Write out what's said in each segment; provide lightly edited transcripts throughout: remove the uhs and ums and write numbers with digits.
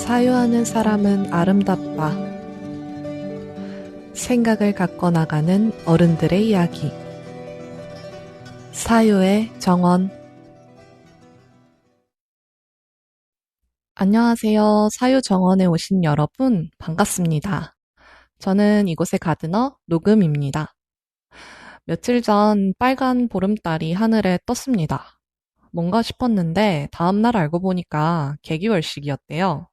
사유하는 사람은 아름답다. 생각을 갖고 나가는 어른들의 이야기. 사유의 정원. 안녕하세요. 사유 정원에 오신 여러분, 반갑습니다. 저는 이곳의 가드너 녹음입니다. 며칠 전 빨간 보름달이 하늘에 떴습니다. 뭔가 싶었는데 다음날 알고 보니까 개기월식이었대요.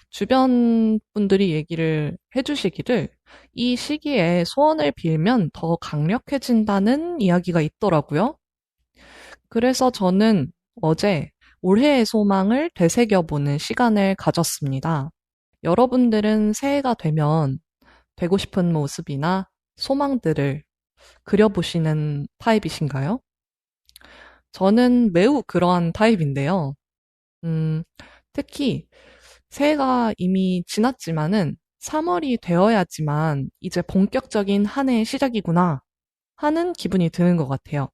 주변 분들이 얘기를 해주시기를 이 시기에 소원을 빌면 더 강력해진다는 이야기가 있더라고요. 그래서 저는 어제 올해의 소망을 되새겨보는 시간을 가졌습니다. 여러분들은 새해가 되면 되고 싶은 모습이나 소망들을 그려보시는 타입이신가요? 저는 매우 그러한 타입인데요. 특히 새해가 이미 지났지만은 3월이 되어야지만 이제 본격적인 한 해의 시작이구나 하는 기분이 드는 것 같아요.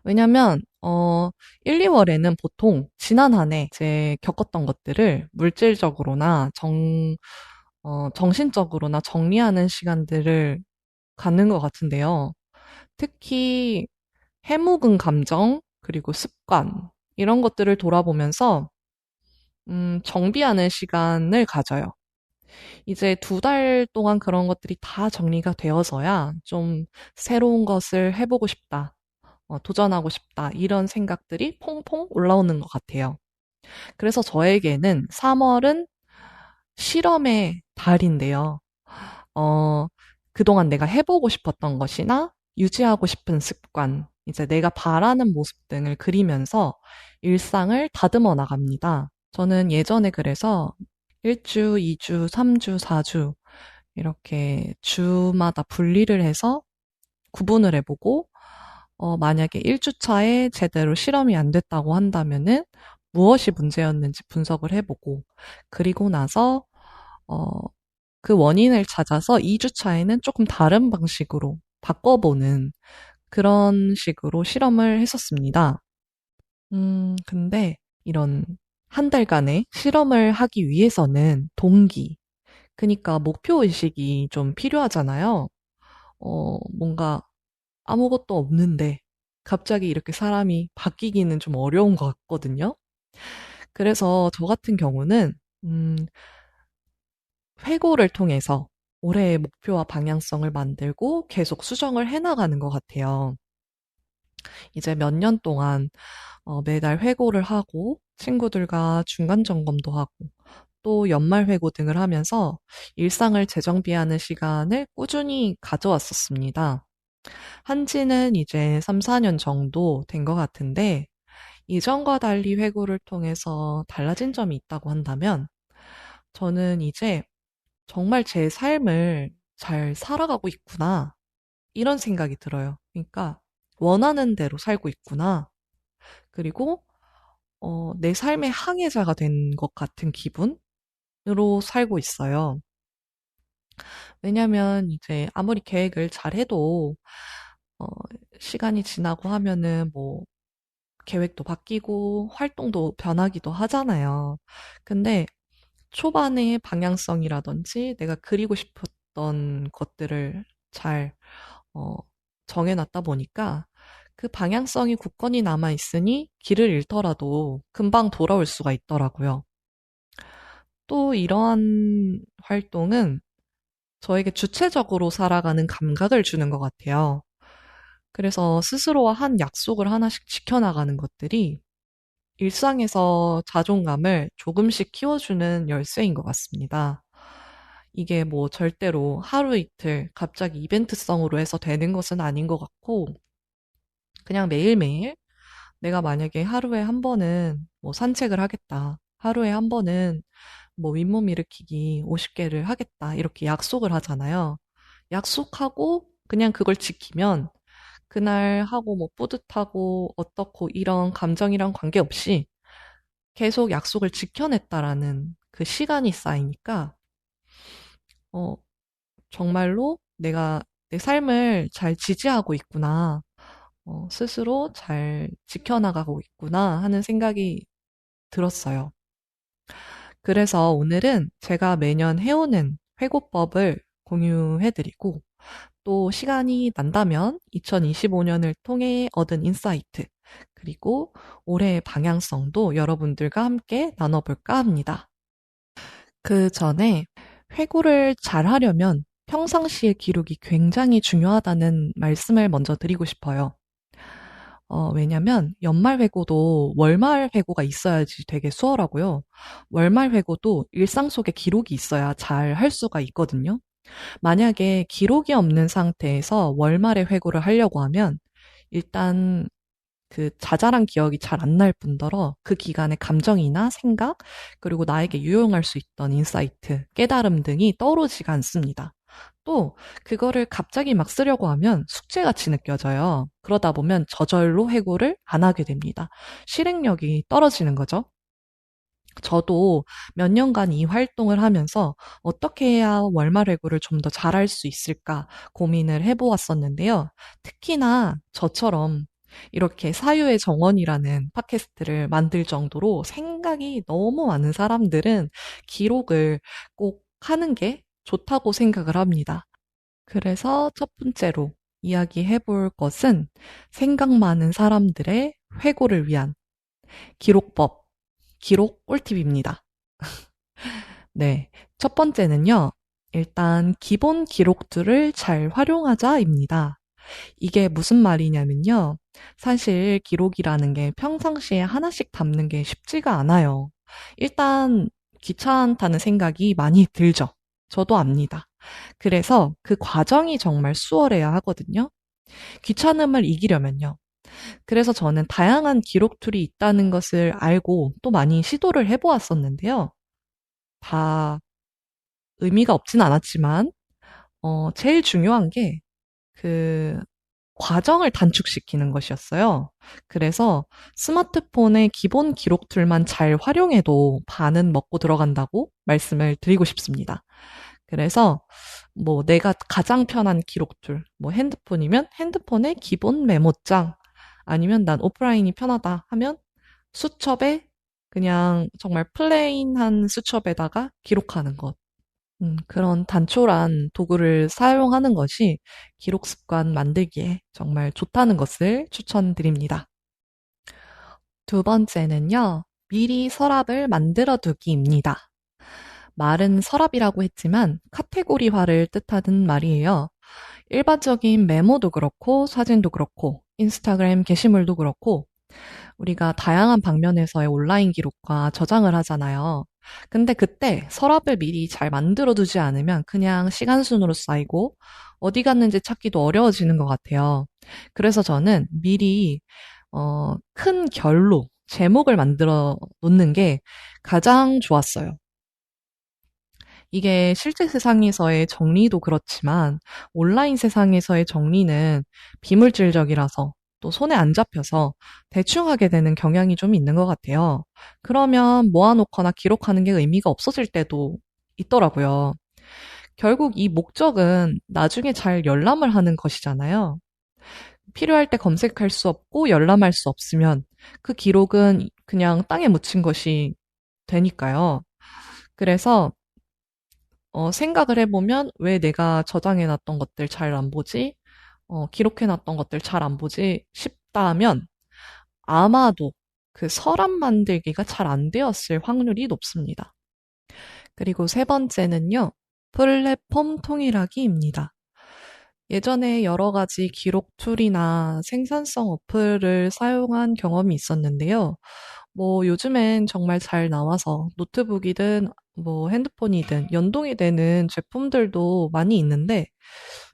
왜냐면, 1, 2월에는 보통 지난 한 해 이제 겪었던 것들을 물질적으로나 정신적으로나 정리하는 시간들을 갖는 것 같은데요. 특히 해묵은 감정, 그리고 습관, 이런 것들을 돌아보면서 정비하는 시간을 가져요. 이제 2달 동안 그런 것들이 다 정리가 되어서야 좀 새로운 것을 해보고 싶다, 도전하고 싶다, 이런 생각들이 퐁퐁 올라오는 것 같아요. 그래서 저에게는 3월은 실험의 달인데요. 어, 그동안 내가 해보고 싶었던 것이나 유지하고 싶은 습관, 이제 내가 바라는 모습 등을 그리면서 일상을 다듬어 나갑니다. 저는 예전에 그래서 1주, 2주, 3주, 4주 이렇게 주마다 분리를 해서 구분을 해보고 만약에 1주차에 제대로 실험이 안 됐다고 한다면은 무엇이 문제였는지 분석을 해보고 그리고 나서 어, 그 원인을 찾아서 2주차에는 조금 다른 방식으로 바꿔보는 그런 식으로 실험을 했었습니다. 근데 이런 한 달간의 실험을 하기 위해서는 동기, 그러니까 목표의식이 좀 필요하잖아요. 뭔가 아무것도 없는데 갑자기 이렇게 사람이 바뀌기는 좀 어려운 것 같거든요. 그래서 저 같은 경우는, 음, 회고를 통해서 올해의 목표와 방향성을 만들고 계속 수정을 해나가는 것 같아요. 이제 몇 년 동안 매달 회고를 하고 친구들과 중간 점검도 하고 또 연말 회고 등을 하면서 일상을 재정비하는 시간을 꾸준히 가져왔었습니다. 한지는 이제 3, 4년 정도 된 것 같은데 이전과 달리 회고를 통해서 달라진 점이 있다고 한다면 저는 이제 정말 제 삶을 잘 살아가고 있구나 이런 생각이 들어요. 그러니까 원하는 대로 살고 있구나. 그리고 내 삶의 항해자가 된 것 같은 기분으로 살고 있어요. 왜냐면 이제 아무리 계획을 잘 해도 어, 시간이 지나고 하면은 뭐 계획도 바뀌고 활동도 변하기도 하잖아요. 근데 초반에 방향성이라든지 내가 그리고 싶었던 것들을 잘 어, 정해놨다 보니까 그 방향성이 굳건히 남아있으니 길을 잃더라도 금방 돌아올 수가 있더라고요. 또 이러한 활동은 저에게 주체적으로 살아가는 감각을 주는 것 같아요. 그래서 스스로와 한 약속을 하나씩 지켜나가는 것들이 일상에서 자존감을 조금씩 키워주는 열쇠인 것 같습니다. 이게 뭐 절대로 하루 이틀 갑자기 이벤트성으로 해서 되는 것은 아닌 것 같고, 그냥 매일매일 내가 만약에 하루에 한 번은 뭐 산책을 하겠다. 하루에 한 번은 뭐 윗몸 일으키기 50개를 하겠다. 이렇게 약속을 하잖아요. 약속하고 그냥 그걸 지키면 그날 하고 뭐 뿌듯하고 어떻고 이런 감정이랑 관계없이 계속 약속을 지켜냈다라는 그 시간이 쌓이니까, 어, 정말로 내가 내 삶을 잘 지지하고 있구나. 스스로 잘 지켜나가고 있구나 하는 생각이 들었어요. 그래서 오늘은 제가 매년 해오는 회고법을 공유해드리고 또 시간이 난다면 2025년을 통해 얻은 인사이트 그리고 올해의 방향성도 여러분들과 함께 나눠볼까 합니다. 그 전에 회고를 잘 하려면 평상시의 기록이 굉장히 중요하다는 말씀을 먼저 드리고 싶어요. 왜냐면 연말 회고도 월말 회고가 있어야지 되게 수월하고요. 월말 회고도 일상 속에 기록이 있어야 잘 할 수가 있거든요. 만약에 기록이 없는 상태에서 월말에 회고를 하려고 하면 일단 그 자잘한 기억이 잘 안 날 뿐더러 그 기간의 감정이나 생각, 그리고 나에게 유용할 수 있던 인사이트, 깨달음 등이 떠오르지가 않습니다. 또 그거를 갑자기 막 쓰려고 하면 숙제같이 느껴져요. 그러다 보면 저절로 회고를 안 하게 됩니다. 실행력이 떨어지는 거죠. 저도 몇 년간 이 활동을 하면서 어떻게 해야 월말 회고를 좀 더 잘할 수 있을까 고민을 해보았었는데요. 특히나 저처럼 이렇게 사유의 정원이라는 팟캐스트를 만들 정도로 생각이 너무 많은 사람들은 기록을 꼭 하는 게 좋다고 생각을 합니다. 그래서 첫 번째로 이야기해 볼 것은 생각 많은 사람들의 회고를 위한 기록법, 기록 꿀팁입니다. 네. 첫 번째는요, 일단 기본 기록들을 잘 활용하자입니다. 이게 무슨 말이냐면요. 사실 기록이라는 게 평상시에 하나씩 담는 게 쉽지가 않아요. 일단 귀찮다는 생각이 많이 들죠. 저도 압니다. 그래서 그 과정이 정말 수월해야 하거든요. 귀찮음을 이기려면요. 그래서 저는 다양한 기록 툴이 있다는 것을 알고 또 많이 시도를 해보았었는데요. 다 의미가 없진 않았지만, 제일 중요한 게 그 과정을 단축시키는 것이었어요. 그래서 스마트폰의 기본 기록 툴만 잘 활용해도 반은 먹고 들어간다고 말씀을 드리고 싶습니다. 그래서 뭐 내가 가장 편한 기록 툴, 뭐 핸드폰이면 핸드폰의 기본 메모장, 아니면 난 오프라인이 편하다 하면 수첩에 그냥 정말 플레인한 수첩에다가 기록하는 것. 그런 단촐한 도구를 사용하는 것이 기록 습관 만들기에 정말 좋다는 것을 추천드립니다. 두 번째는요, 미리 서랍을 만들어 두기입니다. 말은 서랍이라고 했지만 카테고리화를 뜻하는 말이에요. 일반적인 메모도 그렇고 사진도 그렇고 인스타그램 게시물도 그렇고 우리가 다양한 방면에서의 온라인 기록과 저장을 하잖아요. 근데 그때 서랍을 미리 잘 만들어두지 않으면 그냥 시간 순으로 쌓이고 어디 갔는지 찾기도 어려워지는 것 같아요. 그래서 저는 미리 큰 결로 제목을 만들어 놓는 게 가장 좋았어요. 이게 실제 세상에서의 정리도 그렇지만 온라인 세상에서의 정리는 비물질적이라서 또 손에 안 잡혀서 대충 하게 되는 경향이 좀 있는 것 같아요. 그러면 모아놓거나 기록하는 게 의미가 없어질 때도 있더라고요. 결국 이 목적은 나중에 잘 열람을 하는 것이잖아요. 필요할 때 검색할 수 없고 열람할 수 없으면 그 기록은 그냥 땅에 묻힌 것이 되니까요. 그래서 생각을 해보면 왜 내가 저장해놨던 것들 잘 안 보지? 기록해놨던 것들 잘 안 보지? 싶다면 아마도 그 서랍 만들기가 잘 안 되었을 확률이 높습니다. 그리고 세 번째는요, 플랫폼 통일하기입니다. 예전에 여러 가지 기록 툴이나 생산성 어플을 사용한 경험이 있었는데요. 뭐 요즘엔 정말 잘 나와서 노트북이든 뭐 핸드폰이든 연동이 되는 제품들도 많이 있는데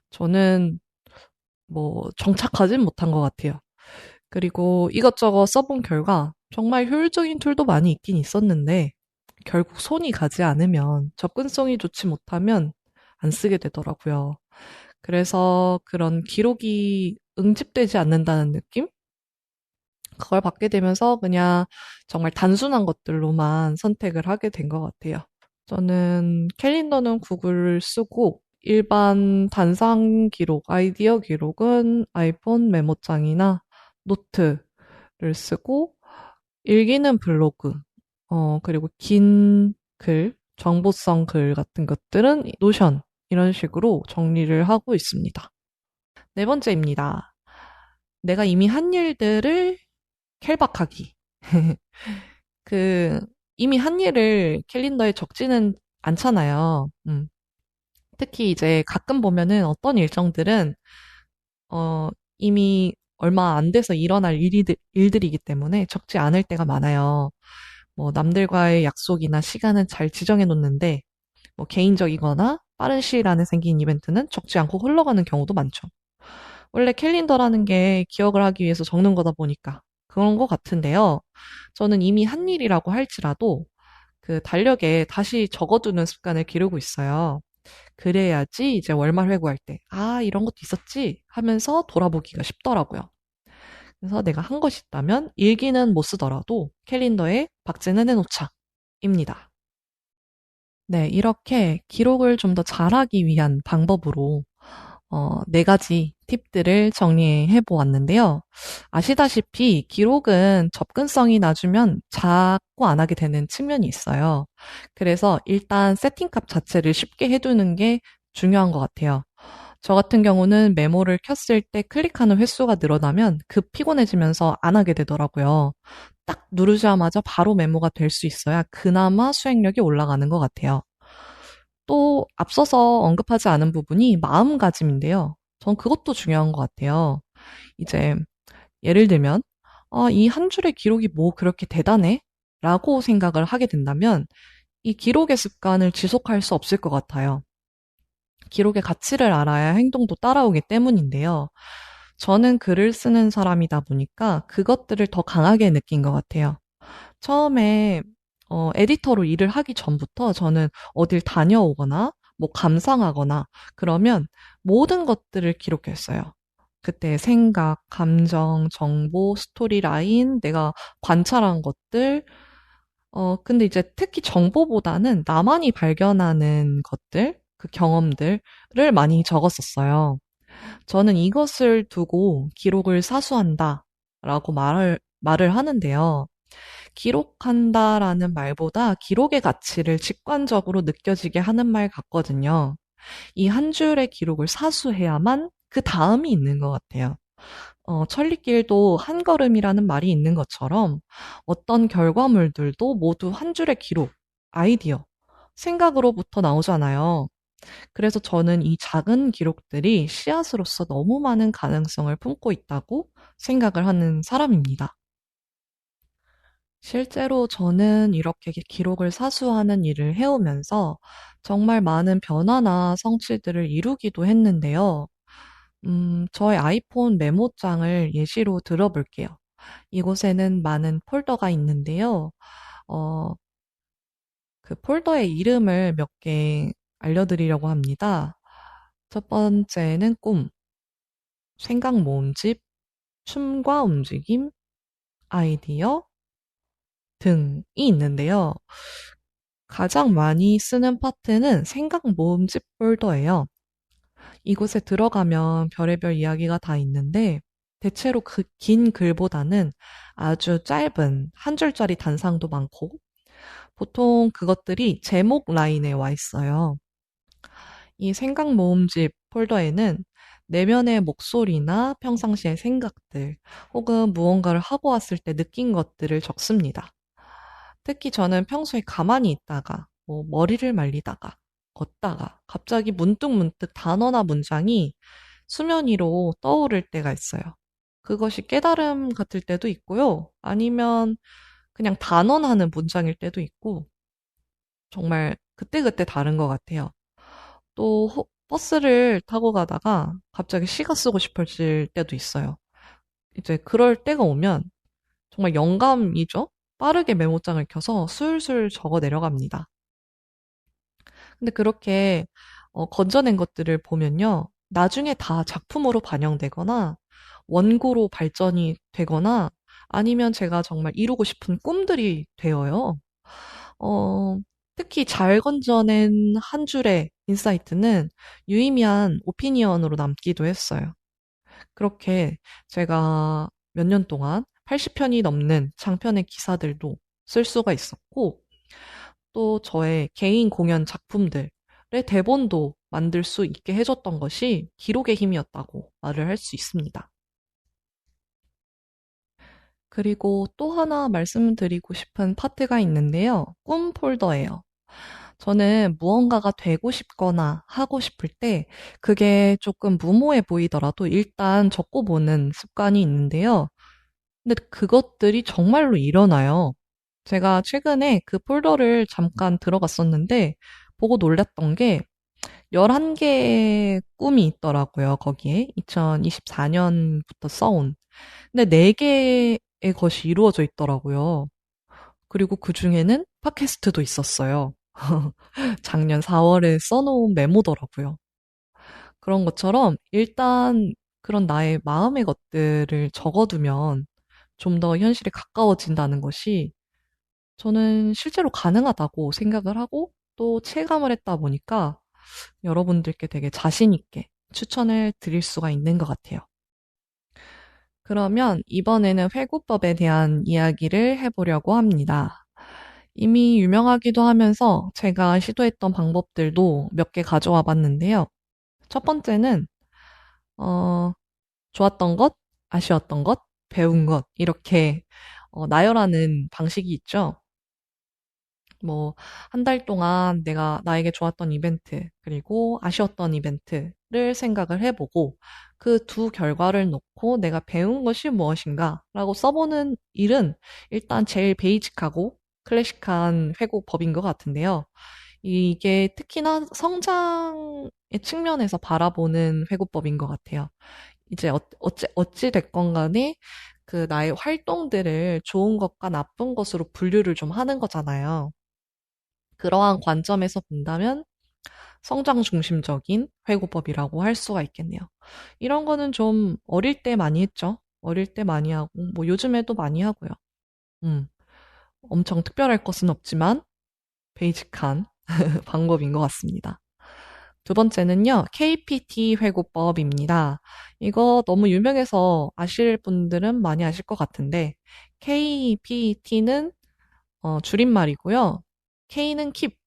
저는 뭐 정착하진 못한 것 같아요. 그리고 이것저것 써본 결과 정말 효율적인 툴도 많이 있긴 있었는데 결국 손이 가지 않으면 접근성이 좋지 못하면 안 쓰게 되더라고요. 그래서 그런 기록이 응집되지 않는다는 느낌? 그걸 받게 되면서 그냥 정말 단순한 것들로만 선택을 하게 된 것 같아요. 저는 캘린더는 구글을 쓰고 일반 단상 기록, 아이디어 기록은 아이폰 메모장이나 노트를 쓰고 일기는 블로그, 그리고 긴 글, 정보성 글 같은 것들은 노션, 이런 식으로 정리를 하고 있습니다. 네 번째입니다. 내가 이미 한 일들을 캘박하기. 그, 이미 한 일을 캘린더에 적지는 않잖아요. 특히 이제 가끔 보면은 어떤 일정들은, 어, 이미 얼마 안 돼서 일어날 일들이기 때문에 적지 않을 때가 많아요. 뭐, 남들과의 약속이나 시간은 잘 지정해 놓는데, 뭐, 개인적이거나 빠른 시일 안에 생긴 이벤트는 적지 않고 흘러가는 경우도 많죠. 원래 캘린더라는 게 기억을 하기 위해서 적는 거다 보니까 그런 것 같은데요. 저는 이미 한 일이라고 할지라도 그 달력에 다시 적어두는 습관을 기르고 있어요. 그래야지 이제 월말 회고할 때, 아, 이런 것도 있었지 하면서 돌아보기가 쉽더라고요. 그래서 내가 한 것이 있다면 일기는 못 쓰더라도 캘린더에 박제는 해놓자. 입니다. 네, 이렇게 기록을 좀 더 잘하기 위한 방법으로 네 가지 팁들을 정리해 보았는데요. 아시다시피 기록은 접근성이 낮으면 자꾸 안 하게 되는 측면이 있어요. 그래서 일단 세팅값 자체를 쉽게 해두는 게 중요한 것 같아요. 저 같은 경우는 메모를 켰을 때 클릭하는 횟수가 늘어나면 급 피곤해지면서 안 하게 되더라고요. 딱 누르자마자 바로 메모가 될 수 있어야 그나마 수행력이 올라가는 것 같아요. 또 앞서서 언급하지 않은 부분이 마음가짐인데요. 전 그것도 중요한 것 같아요. 이제 예를 들면 이 한 줄의 기록이 뭐 그렇게 대단해? 라고 생각을 하게 된다면 이 기록의 습관을 지속할 수 없을 것 같아요. 기록의 가치를 알아야 행동도 따라오기 때문인데요. 저는 글을 쓰는 사람이다 보니까 그것들을 더 강하게 느낀 것 같아요. 처음에 에디터로 일을 하기 전부터 저는 어딜 다녀오거나 뭐 감상하거나 그러면 모든 것들을 기록했어요. 그때 생각, 감정, 정보, 스토리라인, 내가 관찰한 것들. 근데 이제 특히 정보보다는 나만이 발견하는 것들, 그 경험들을 많이 적었었어요. 저는 이것을 두고 기록을 사수한다 라고 말을 하는데요. 기록한다라는 말보다 기록의 가치를 직관적으로 느껴지게 하는 말 같거든요. 이 한 줄의 기록을 사수해야만 그 다음이 있는 것 같아요. 천리길도 한 걸음이라는 말이 있는 것처럼 어떤 결과물들도 모두 한 줄의 기록, 아이디어, 생각으로부터 나오잖아요. 그래서 저는 이 작은 기록들이 씨앗으로서 너무 많은 가능성을 품고 있다고 생각을 하는 사람입니다. 실제로 저는 이렇게 기록을 사수하는 일을 해오면서 정말 많은 변화나 성취들을 이루기도 했는데요. 저의 아이폰 메모장을 예시로 들어볼게요. 이곳에는 많은 폴더가 있는데요. 어, 그 폴더의 이름을 몇 개 알려드리려고 합니다. 첫 번째는 꿈, 생각 모음집, 춤과 움직임, 아이디어 등이 있는데요. 가장 많이 쓰는 파트는 생각 모음집 폴더예요. 이곳에 들어가면 별의별 이야기가 다 있는데 대체로 그 긴 글보다는 아주 짧은 한 줄짜리 단상도 많고 보통 그것들이 제목 라인에 와 있어요. 이 생각 모음집 폴더에는 내면의 목소리나 평상시의 생각들 혹은 무언가를 하고 왔을 때 느낀 것들을 적습니다. 특히 저는 평소에 가만히 있다가 뭐 머리를 말리다가 걷다가 갑자기 문득문득 단어나 문장이 수면 위로 떠오를 때가 있어요. 그것이 깨달음 같을 때도 있고요. 아니면 그냥 단언하는 문장일 때도 있고 정말 그때그때 다른 것 같아요. 또 버스를 타고 가다가 갑자기 시가 쓰고 싶어질 때도 있어요. 이제 그럴 때가 오면 정말 영감이죠. 빠르게 메모장을 켜서 술술 적어 내려갑니다. 근데 그렇게 건져낸 것들을 보면요. 나중에 다 작품으로 반영되거나 원고로 발전이 되거나 아니면 제가 정말 이루고 싶은 꿈들이 되어요. 어, 특히 잘 건져낸 한 줄의 인사이트는 유의미한 오피니언으로 남기도 했어요. 그렇게 제가 몇 년 동안 80편이 넘는 장편의 기사들도 쓸 수가 있었고, 또 저의 개인 공연 작품들의 대본도 만들 수 있게 해줬던 것이 기록의 힘이었다고 말을 할 수 있습니다. 그리고 또 하나 말씀드리고 싶은 파트가 있는데요. 꿈 폴더예요. 저는 무언가가 되고 싶거나 하고 싶을 때 그게 조금 무모해 보이더라도 일단 적고 보는 습관이 있는데요. 근데 그것들이 정말로 일어나요. 제가 최근에 그 폴더를 잠깐 들어갔었는데 보고 놀랐던 게 11개의 꿈이 있더라고요, 거기에. 2024년부터 써온. 근데 4개의 것이 이루어져 있더라고요. 그리고 그 중에는 팟캐스트도 있었어요. 작년 4월에 써놓은 메모더라고요. 그런 것처럼 일단 그런 나의 마음의 것들을 적어두면 좀 더 현실에 가까워진다는 것이 저는 실제로 가능하다고 생각을 하고 또 체감을 했다 보니까 여러분들께 되게 자신 있게 추천을 드릴 수가 있는 것 같아요. 그러면 이번에는 회고법에 대한 이야기를 해보려고 합니다. 이미 유명하기도 하면서 제가 시도했던 방법들도 몇 개 가져와 봤는데요. 첫 번째는, 어, 좋았던 것, 아쉬웠던 것, 배운 것, 이렇게 나열하는 방식이 있죠. 뭐, 한 달 동안 내가 나에게 좋았던 이벤트, 그리고 아쉬웠던 이벤트를 생각을 해보고, 그 두 결과를 놓고 내가 배운 것이 무엇인가 라고 써보는 일은 일단 제일 베이직하고 클래식한 회고법인 것 같은데요. 이게 특히나 성장의 측면에서 바라보는 회고법인 것 같아요. 이제 어찌 됐건 간에 그 나의 활동들을 좋은 것과 나쁜 것으로 분류를 좀 하는 거잖아요. 그러한 관점에서 본다면 성장 중심적인 회고법이라고 할 수가 있겠네요. 이런 거는 좀 어릴 때 많이 했죠. 어릴 때 많이 하고, 뭐 요즘에도 많이 하고요. 음, 엄청 특별할 것은 없지만 베이직한 방법인 것 같습니다. 두 번째는요, KPT 회고법입니다. 이거 너무 유명해서 아실 분들은 많이 아실 것 같은데, KPT는 줄임말이고요. K는 keep,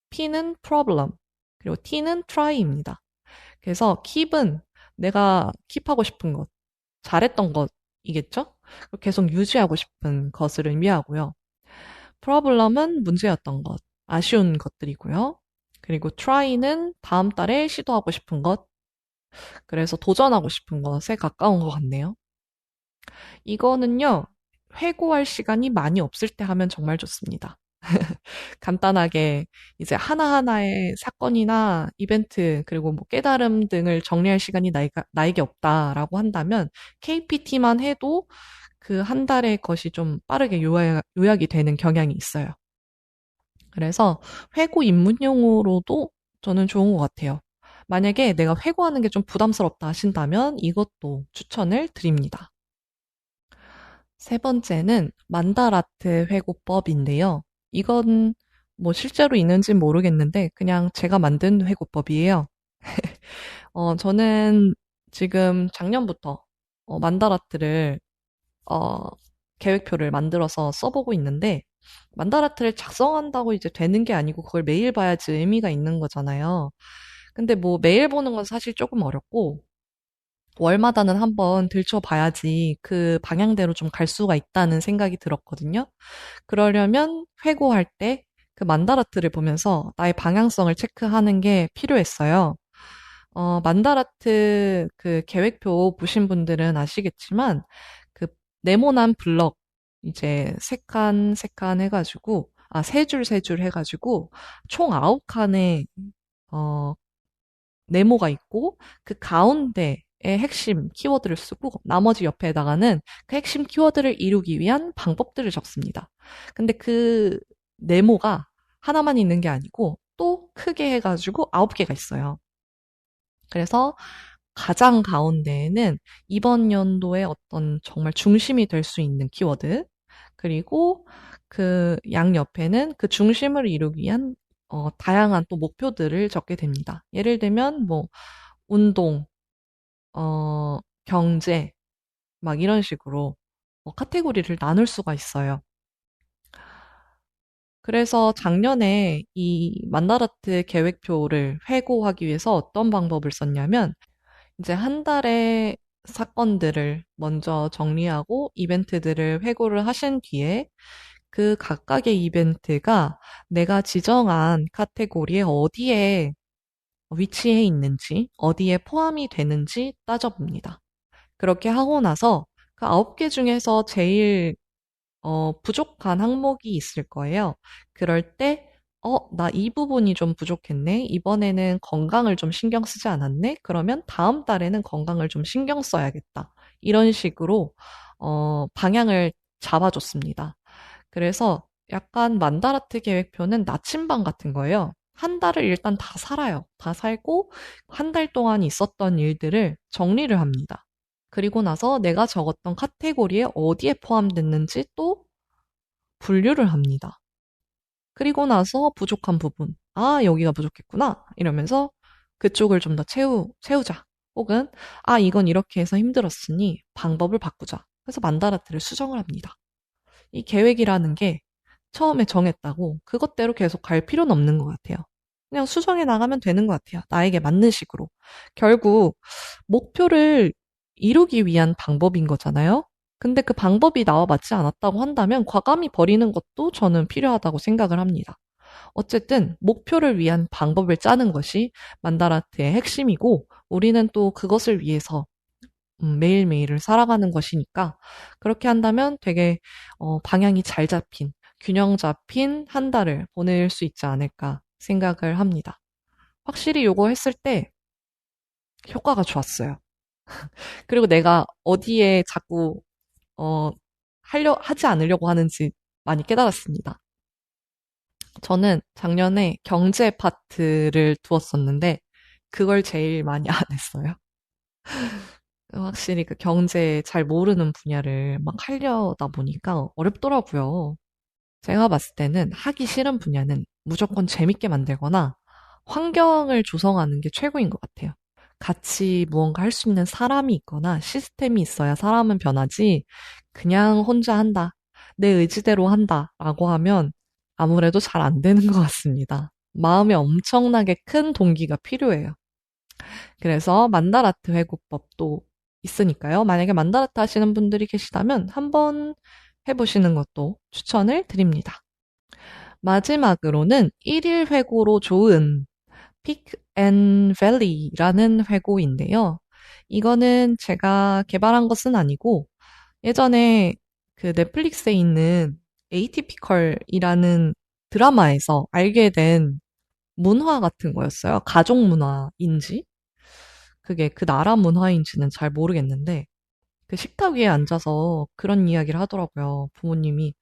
P는 problem, 그리고 T는 try입니다. 그래서 keep은 내가 킵하고 싶은 것, 잘했던 것이겠죠? 계속 유지하고 싶은 것을 의미하고요. problem은 문제였던 것, 아쉬운 것들이고요. 그리고 try는 다음 달에 시도하고 싶은 것, 그래서 도전하고 싶은 것에 가까운 것 같네요. 이거는요, 회고할 시간이 많이 없을 때 하면 정말 좋습니다. 간단하게 이제 하나하나의 사건이나 이벤트, 그리고 뭐 깨달음 등을 정리할 시간이 나에게 없다라고 한다면 KPT만 해도 그 한 달의 것이 좀 빠르게 요약이 되는 경향이 있어요. 그래서 회고 입문용으로도 저는 좋은 것 같아요. 만약에 내가 회고하는 게 좀 부담스럽다 하신다면 이것도 추천을 드립니다. 세 번째는 만다라트 회고법인데요. 이건 뭐 실제로 있는지 모르겠는데 그냥 제가 만든 회고법이에요. 저는 지금 작년부터 만다라트를 어, 계획표를 만들어서 써보고 있는데 만다라트를 작성한다고 이제 되는 게 아니고 그걸 매일 봐야지 의미가 있는 거잖아요. 근데 뭐 매일 보는 건 사실 조금 어렵고 월마다는 한번 들춰봐야지 그 방향대로 좀 갈 수가 있다는 생각이 들었거든요. 그러려면 회고할 때 그 만다라트를 보면서 나의 방향성을 체크하는 게 필요했어요. 만다라트 그 계획표 보신 분들은 아시겠지만 그 네모난 블럭 이제 세 칸 해가지고 세 줄 세 줄 해가지고 총 9칸의 어, 네모가 있고 그 가운데에 핵심 키워드를 쓰고 나머지 옆에다가는 그 핵심 키워드를 이루기 위한 방법들을 적습니다. 근데 그 네모가 하나만 있는 게 아니고 또 크게 해가지고 9개가 있어요. 그래서 가장 가운데에는 이번 연도에 어떤 정말 중심이 될 수 있는 키워드, 그리고 그 양옆에는 그 중심을 이루기 위한 다양한 또 목표들을 적게 됩니다. 예를 들면 뭐 운동, 경제 막 이런 식으로 카테고리를 나눌 수가 있어요. 그래서 작년에 이 만다라트 계획표를 회고하기 위해서 어떤 방법을 썼냐면, 이제 한 달의 사건들을 먼저 정리하고 이벤트들을 회고를 하신 뒤에 그 각각의 이벤트가 내가 지정한 카테고리에 어디에 위치해 있는지, 어디에 포함이 되는지 따져봅니다. 그렇게 하고 나서 그 9개 중에서 제일 부족한 항목이 있을 거예요. 그럴 때, 나 이 부분이 좀 부족했네. 이번에는 건강을 좀 신경 쓰지 않았네. 그러면 다음 달에는 건강을 좀 신경 써야겠다. 이런 식으로, 방향을 잡아줬습니다. 그래서 약간 만다라트 계획표는 나침반 같은 거예요. 한 달을 일단 다 살아요. 다 살고, 한 달 동안 있었던 일들을 정리를 합니다. 그리고 나서 내가 적었던 카테고리에 어디에 포함됐는지 또 분류를 합니다. 그리고 나서 부족한 부분. 아, 여기가 부족했구나. 이러면서 그쪽을 좀 더 채우자. 혹은, 아, 이건 이렇게 해서 힘들었으니 방법을 바꾸자. 그래서 만다라트를 수정을 합니다. 이 계획이라는 게 처음에 정했다고 그것대로 계속 갈 필요는 없는 것 같아요. 그냥 수정해 나가면 되는 것 같아요. 나에게 맞는 식으로. 결국 목표를 이루기 위한 방법인 거잖아요. 근데 그 방법이 나와 맞지 않았다고 한다면 과감히 버리는 것도 저는 필요하다고 생각을 합니다. 어쨌든 목표를 위한 방법을 짜는 것이 만다라트의 핵심이고 우리는 또 그것을 위해서 매일매일을 살아가는 것이니까 그렇게 한다면 되게 방향이 잘 잡힌, 균형 잡힌 한 달을 보낼 수 있지 않을까 생각을 합니다. 확실히 요거 했을 때 효과가 좋았어요. 그리고 내가 어디에 자꾸 어, 하지 않으려고 하는지 많이 깨달았습니다. 저는 작년에 경제 파트를 두었었는데 그걸 제일 많이 안 했어요. 확실히 그 경제 잘 모르는 분야를 막 하려다 보니까 어렵더라고요. 제가 봤을 때는 하기 싫은 분야는 무조건 재밌게 만들거나 환경을 조성하는 게 최고인 것 같아요. 같이 무언가 할 수 있는 사람이 있거나 시스템이 있어야 사람은 변하지 그냥 혼자 한다. 내 의지대로 한다. 라고 하면 아무래도 잘 안 되는 것 같습니다. 마음에 엄청나게 큰 동기가 필요해요. 그래서 만다라트 회고법도 있으니까요. 만약에 만다라트 하시는 분들이 계시다면 한번 해보시는 것도 추천을 드립니다. 마지막으로는 1일 회고로 좋은 Pick and Valley라는 회고인데요. 이거는 제가 개발한 것은 아니고 예전에 그 넷플릭스에 있는 에이티피컬이라는 드라마에서 알게 된 문화 같은 거였어요. 가족 문화인지 그게 그 나라 문화인지는 잘 모르겠는데 그 식탁 위에 앉아서 그런 이야기를 하더라고요. 부모님이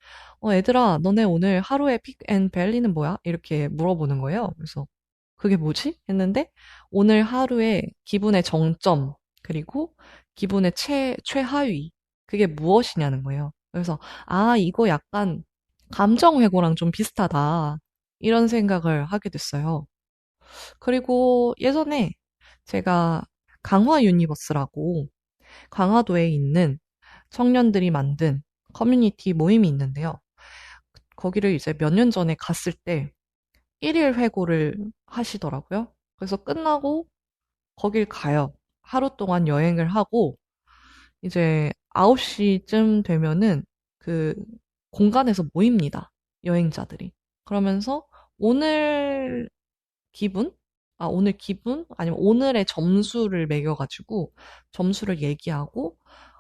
애들아 너네 오늘 하루의 픽 앤 밸리는 뭐야? 이렇게 물어보는 거예요. 그래서 그게 뭐지? 했는데 오늘 하루의 기분의 정점 그리고 기분의 최하위 그게 무엇이냐는 거예요. 그래서 아 이거 약간 감정 회고랑 좀 비슷하다 이런 생각을 하게 됐어요. 그리고 예전에 제가 강화 유니버스라고 강화도에 있는 청년들이 만든 커뮤니티 모임이 있는데요. 거기를 이제 몇 년 전에 갔을 때 1일 회고를 하시더라고요. 그래서 끝나고 거길 가요. 하루 동안 여행을 하고 이제 9시쯤 되면은 그 공간에서 모입니다. 여행자들이. 그러면서 오늘 기분? 오늘 기분? 아니면 오늘의 점수를 매겨가지고 점수를 얘기하고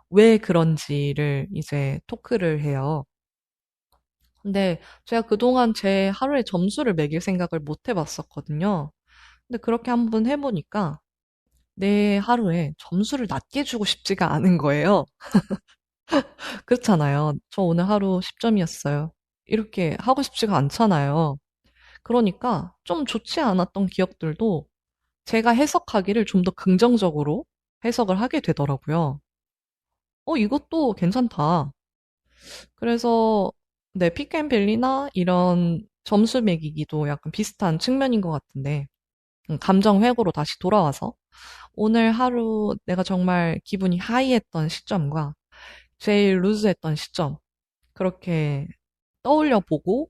왜 그런지를 이제 토크를 해요. 근데 제가 그동안 제 하루에 점수를 매길 생각을 못 해봤었거든요. 근데 그렇게 한번 해보니까 내 하루에 점수를 낮게 주고 싶지가 않은 거예요. 그렇잖아요. 저 오늘 하루 10점이었어요. 이렇게 하고 싶지가 않잖아요. 그러니까 좀 좋지 않았던 기억들도 제가 해석하기를 좀 더 긍정적으로 해석을 하게 되더라고요. 이것도 괜찮다. 그래서 네, 픽앤밸리나 이런 점수 매기기도 약간 비슷한 측면인 것 같은데 감정 회고로 다시 돌아와서 오늘 하루 내가 정말 기분이 하이했던 시점과 제일 루즈했던 시점 그렇게 떠올려 보고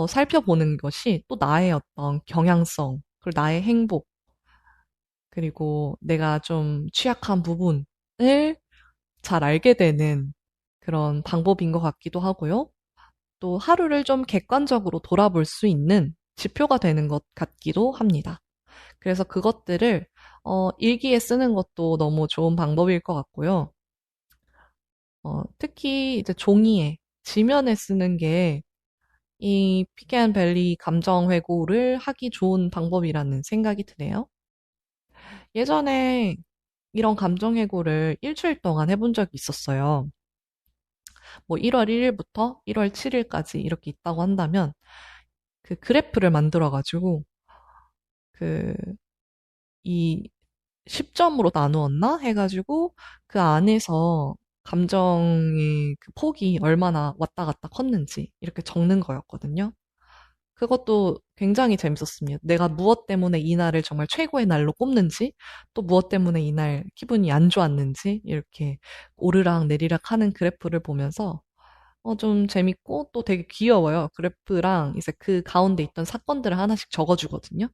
살펴보는 것이 또 나의 어떤 경향성, 그리고 나의 행복, 그리고 내가 좀 취약한 부분을 잘 알게 되는 그런 방법인 것 같기도 하고요. 또 하루를 좀 객관적으로 돌아볼 수 있는 지표가 되는 것 같기도 합니다. 그래서 그것들을 일기에 쓰는 것도 너무 좋은 방법일 것 같고요. 특히 이제 종이에, 지면에 쓰는 게 이 피켄밸리 감정 회고를 하기 좋은 방법이라는 생각이 드네요. 예전에 이런 감정 회고를 일주일 동안 해본 적이 있었어요. 뭐 1월 1일부터 1월 7일까지 이렇게 있다고 한다면 그 그래프를 만들어가지고 그 이 10점으로 나누었나 해가지고 그 안에서 감정의 그 폭이 얼마나 왔다 갔다 컸는지 이렇게 적는 거였거든요. 그것도 굉장히 재밌었습니다. 내가 무엇 때문에 이날을 정말 최고의 날로 꼽는지, 또 무엇 때문에 이날 기분이 안 좋았는지, 이렇게 오르락 내리락 하는 그래프를 보면서, 좀 재밌고 또 되게 귀여워요. 그래프랑 이제 그 가운데 있던 사건들을 하나씩 적어주거든요.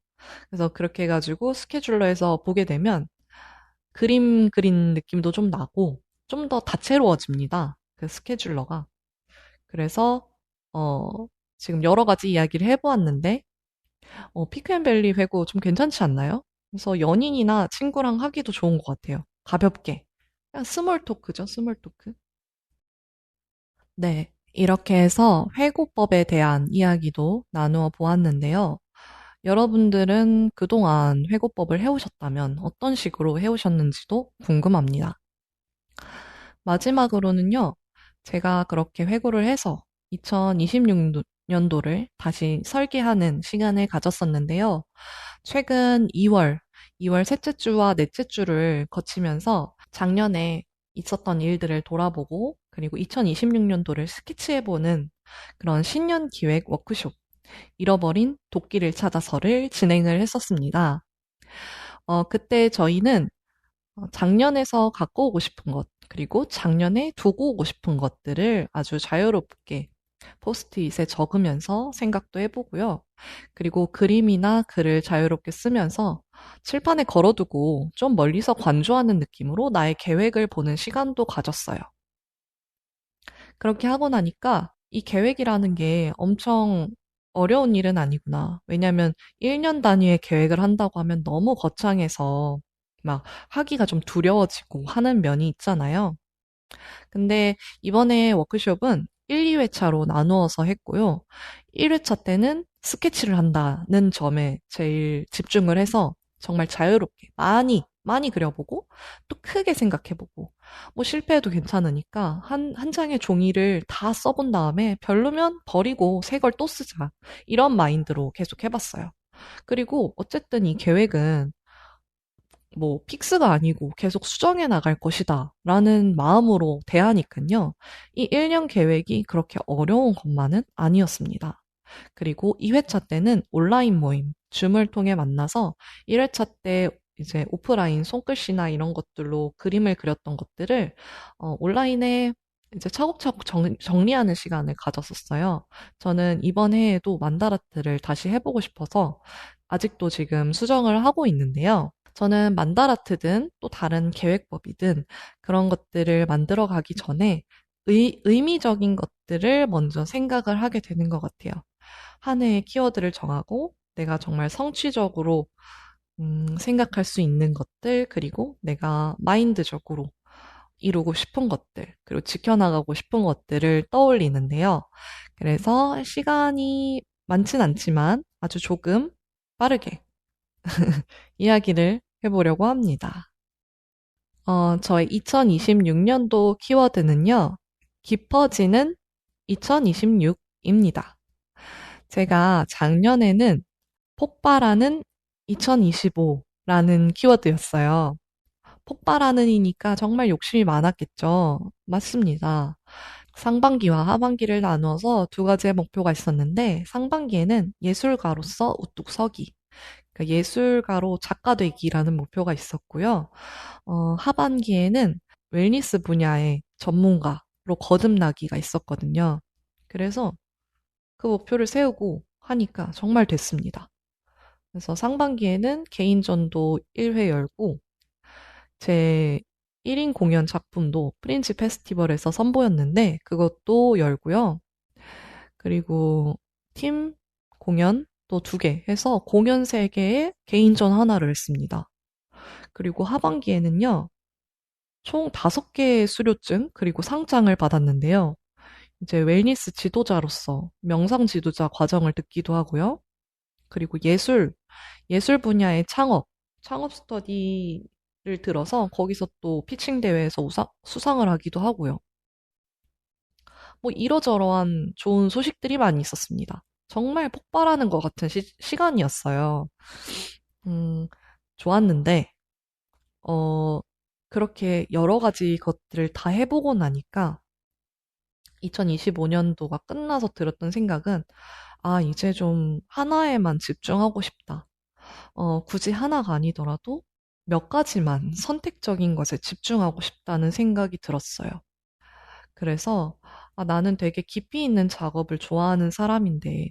그래서 그렇게 해가지고 스케줄러에서 보게 되면 그림 그린 느낌도 좀 나고, 좀 더 다채로워집니다. 그 스케줄러가. 그래서, 어, 지금 여러 가지 이야기를 해보았는데, 피크앤밸리 회고 좀 괜찮지 않나요? 그래서 연인이나 친구랑 하기도 좋은 것 같아요. 가볍게. 그냥 스몰 토크죠, 스몰 토크. 네. 이렇게 해서 회고법에 대한 이야기도 나누어 보았는데요. 여러분들은 그동안 회고법을 해오셨다면 어떤 식으로 해오셨는지도 궁금합니다. 마지막으로는요, 제가 그렇게 회고를 해서 2026년도를 다시 설계하는 시간을 가졌었는데요. 최근 2월 셋째 주와 넷째 주를 거치면서 작년에 있었던 일들을 돌아보고 그리고 2026년도를 스케치해보는 그런 신년 기획 워크숍, 잃어버린 도끼를 찾아서를 진행을 했었습니다. 그때 저희는 작년에서 갖고 오고 싶은 것, 그리고 작년에 두고 오고 싶은 것들을 아주 자유롭게 포스트잇에 적으면서 생각도 해보고요. 그리고 그림이나 글을 자유롭게 쓰면서 칠판에 걸어두고 좀 멀리서 관조하는 느낌으로 나의 계획을 보는 시간도 가졌어요. 그렇게 하고 나니까 이 계획이라는 게 엄청 어려운 일은 아니구나. 왜냐면 1년 단위의 계획을 한다고 하면 너무 거창해서 막 하기가 좀 두려워지고 하는 면이 있잖아요. 근데 이번에 워크숍은 1, 2회차로 나누어서 했고요. 1회차 때는 스케치를 한다는 점에 제일 집중을 해서 정말 자유롭게 많이 그려보고 또 크게 생각해보고 뭐 실패해도 괜찮으니까 한 장의 종이를 다 써본 다음에 별로면 버리고 새 걸 또 쓰자. 이런 마인드로 계속 해봤어요. 그리고 어쨌든 이 계획은 뭐 픽스가 아니고 계속 수정해 나갈 것이다 라는 마음으로 대하니까요. 이 1년 계획이 그렇게 어려운 것만은 아니었습니다. 그리고 2회차 때는 온라인 모임, 줌을 통해 만나서 1회차 때 이제 오프라인 손글씨나 이런 것들로 그림을 그렸던 것들을 온라인에 이제 차곡차곡 정리하는 시간을 가졌었어요. 저는 이번 해에도 만다라트를 다시 해보고 싶어서 아직도 지금 수정을 하고 있는데요. 저는 만다라트든 또 다른 계획법이든 그런 것들을 만들어 가기 전에 의미적인 것들을 먼저 생각을 하게 되는 것 같아요. 한 해의 키워드를 정하고 내가 정말 성취적으로 생각할 수 있는 것들, 그리고 내가 마인드적으로 이루고 싶은 것들, 그리고 지켜나가고 싶은 것들을 떠올리는데요. 그래서 시간이 많진 않지만 아주 조금 빠르게 이야기를 해보려고 합니다. 저의 2026년도 키워드는요, 깊어지는 2026입니다. 제가 작년에는 폭발하는 2025라는 키워드였어요. 폭발하는이니까 정말 욕심이 많았겠죠. 맞습니다. 상반기와 하반기를 나누어서 두 가지의 목표가 있었는데, 상반기에는 예술가로서 우뚝 서기, 그러니까 예술가로 작가 되기라는 목표가 있었고요. 하반기에는 웰니스 분야의 전문가로 거듭나기가 있었거든요. 그래서 그 목표를 세우고 하니까 정말 됐습니다. 그래서 상반기에는 개인전도 1회 열고 제 1인 공연 작품도 프린지 페스티벌에서 선보였는데 그것도 열고요. 그리고 팀 공연 또 2개 해서 공연 3개에 개인전 하나를 했습니다. 그리고 하반기에는요. 총 5개의 수료증 그리고 상장을 받았는데요. 이제 웰니스 지도자로서 명상 지도자 과정을 듣기도 하고요. 그리고 예술 분야의 창업 스터디를 들어서 거기서 또 피칭 대회에서 수상을 하기도 하고요. 뭐 이러저러한 좋은 소식들이 많이 있었습니다. 정말 폭발하는 것 같은 시간이었어요. 음, 좋았는데, 어, 그렇게 여러 가지 것들을 다 해보고 나니까 2025년도가 끝나서 들었던 생각은, 아, 이제 좀 하나에만 집중하고 싶다. 굳이 하나가 아니더라도 몇 가지만 선택적인 것에 집중하고 싶다는 생각이 들었어요. 그래서 아, 나는 되게 깊이 있는 작업을 좋아하는 사람인데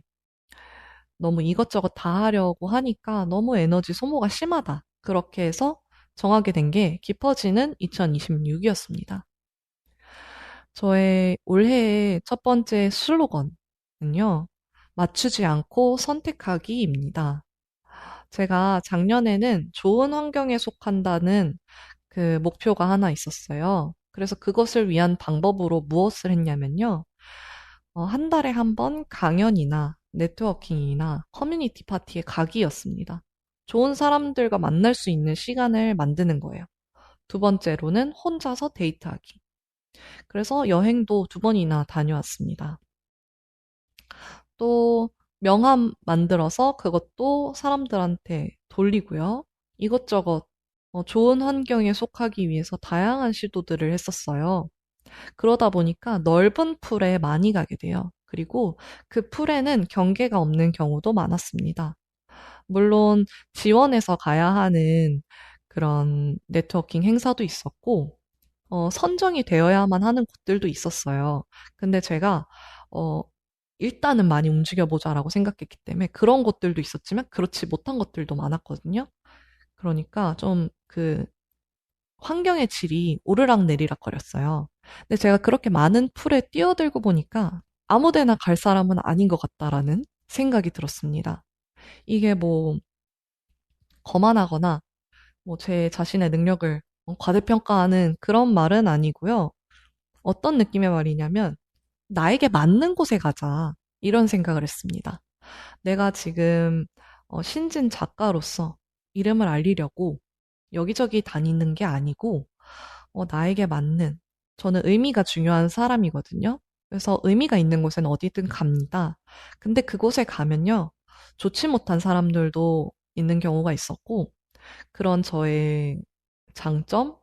너무 이것저것 다 하려고 하니까 너무 에너지 소모가 심하다. 그렇게 해서 정하게 된 게 깊어지는 2026이었습니다. 저의 올해의 첫 번째 슬로건은요, 맞추지 않고 선택하기입니다. 제가 작년에는 좋은 환경에 속한다는 그 목표가 하나 있었어요. 그래서 그것을 위한 방법으로 무엇을 했냐면요. 한 달에 한 번 강연이나 네트워킹이나 커뮤니티 파티에 가기였습니다. 좋은 사람들과 만날 수 있는 시간을 만드는 거예요. 2번째로는 혼자서 데이트하기. 그래서 여행도 2번이나 다녀왔습니다. 또 명함 만들어서 그것도 사람들한테 돌리고요. 이것저것 좋은 환경에 속하기 위해서 다양한 시도들을 했었어요. 그러다 보니까 넓은 풀에 많이 가게 돼요. 그리고 그 풀에는 경계가 없는 경우도 많았습니다. 물론 지원해서 가야 하는 그런 네트워킹 행사도 있었고, 선정이 되어야만 하는 곳들도 있었어요. 근데 제가, 어, 일단은 많이 움직여보자라고 생각했기 때문에 그런 곳들도 있었지만 그렇지 못한 것들도 많았거든요. 그러니까 좀 그 환경의 질이 오르락 내리락 거렸어요. 근데 제가 그렇게 많은 풀에 뛰어들고 보니까 아무 데나 갈 사람은 아닌 것 같다라는 생각이 들었습니다. 이게 뭐 거만하거나 뭐 제 자신의 능력을 과대평가하는 그런 말은 아니고요. 어떤 느낌의 말이냐면 나에게 맞는 곳에 가자. 이런 생각을 했습니다. 내가 지금 신진 작가로서 이름을 알리려고 여기저기 다니는 게 아니고 나에게 맞는 저는 의미가 중요한 사람이거든요. 그래서 의미가 있는 곳에는 어디든 갑니다. 근데 그곳에 가면요. 좋지 못한 사람들도 있는 경우가 있었고 그런 저의 장점,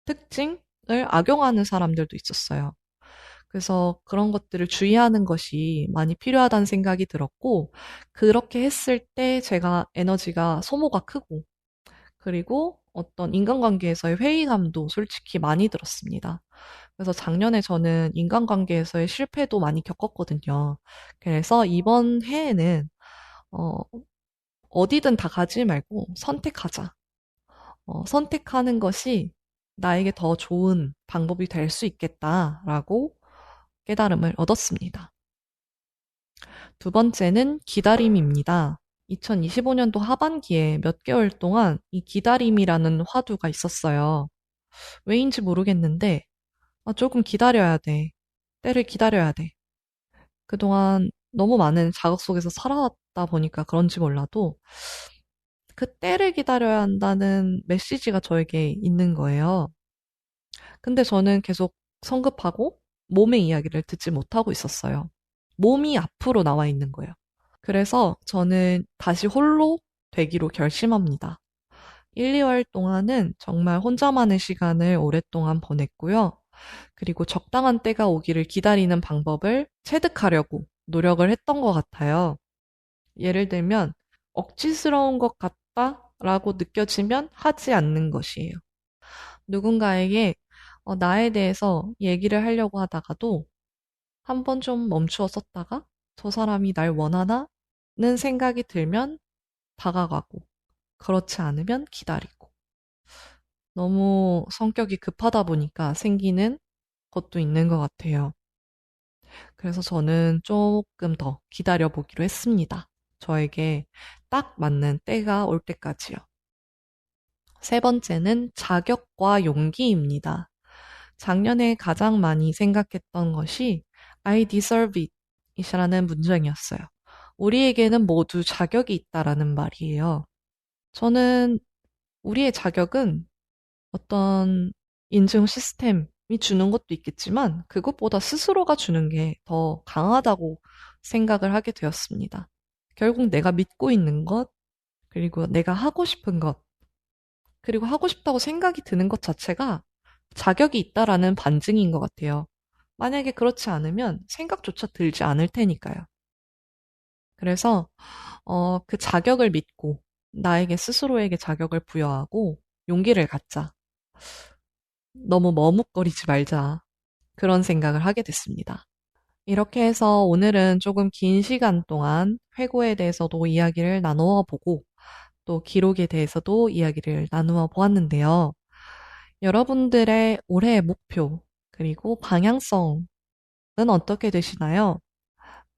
특징을 악용하는 사람들도 있었어요. 그래서 그런 것들을 주의하는 것이 많이 필요하다는 생각이 들었고, 그렇게 했을 때 제가 에너지가 소모가 크고, 그리고 어떤 인간관계에서의 회의감도 솔직히 많이 들었습니다. 그래서 작년에 저는 인간관계에서의 실패도 많이 겪었거든요. 그래서 이번 해에는, 어, 어디든 다 가지 말고 선택하자. 선택하는 것이 나에게 더 좋은 방법이 될 수 있겠다라고 깨달음을 얻었습니다. 2번째는 기다림입니다. 2025년도 하반기에 몇 개월 동안 이 기다림이라는 화두가 있었어요. 왜인지 모르겠는데, 조금 기다려야 돼. 때를 기다려야 돼. 그동안 너무 많은 자극 속에서 살아왔다 보니까 그런지 몰라도, 그 때를 기다려야 한다는 메시지가 저에게 있는 거예요. 근데 저는 계속 성급하고 몸의 이야기를 듣지 못하고 있었어요. 몸이 앞으로 나와 있는 거예요. 그래서 저는 다시 홀로 되기로 결심합니다. 1, 2월 동안은 정말 혼자만의 시간을 오랫동안 보냈고요. 그리고 적당한 때가 오기를 기다리는 방법을 체득하려고 노력을 했던 것 같아요. 예를 들면, 억지스러운 것 같다라고 느껴지면 하지 않는 것이에요. 누군가에게 나에 대해서 얘기를 하려고 하다가도 한번 좀 멈추어 썼다가 저 사람이 날 원하나?는 생각이 들면 다가가고, 그렇지 않으면 기다리고. 너무 성격이 급하다 보니까 생기는 것도 있는 것 같아요. 그래서 저는 조금 더 기다려보기로 했습니다. 저에게 딱 맞는 때가 올 때까지요. 세 번째는 자격과 용기입니다. 작년에 가장 많이 생각했던 것이 I deserve it 이라는 문장이었어요. 우리에게는 모두 자격이 있다라는 말이에요. 저는 우리의 자격은 어떤 인증 시스템이 주는 것도 있겠지만 그것보다 스스로가 주는 게 더 강하다고 생각을 하게 되었습니다. 결국 내가 믿고 있는 것, 그리고 내가 하고 싶은 것, 그리고 하고 싶다고 생각이 드는 것 자체가 자격이 있다라는 반증인 것 같아요. 만약에 그렇지 않으면 생각조차 들지 않을 테니까요. 그래서 그 자격을 믿고 나에게 스스로에게 자격을 부여하고 용기를 갖자. 너무 머뭇거리지 말자. 그런 생각을 하게 됐습니다. 이렇게 해서 오늘은 조금 긴 시간 동안 회고에 대해서도 이야기를 나누어 보고 또 기록에 대해서도 이야기를 나누어 보았는데요. 여러분들의 올해의 목표 그리고 방향성은 어떻게 되시나요?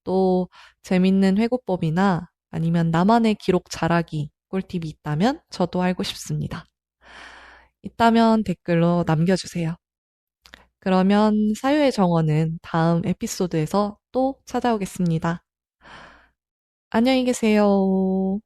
또 재밌는 회고법이나 아니면 나만의 기록 잘하기 꿀팁이 있다면 저도 알고 싶습니다. 있다면 댓글로 남겨주세요. 그러면 사유의 정원은 다음 에피소드에서 또 찾아오겠습니다. 안녕히 계세요.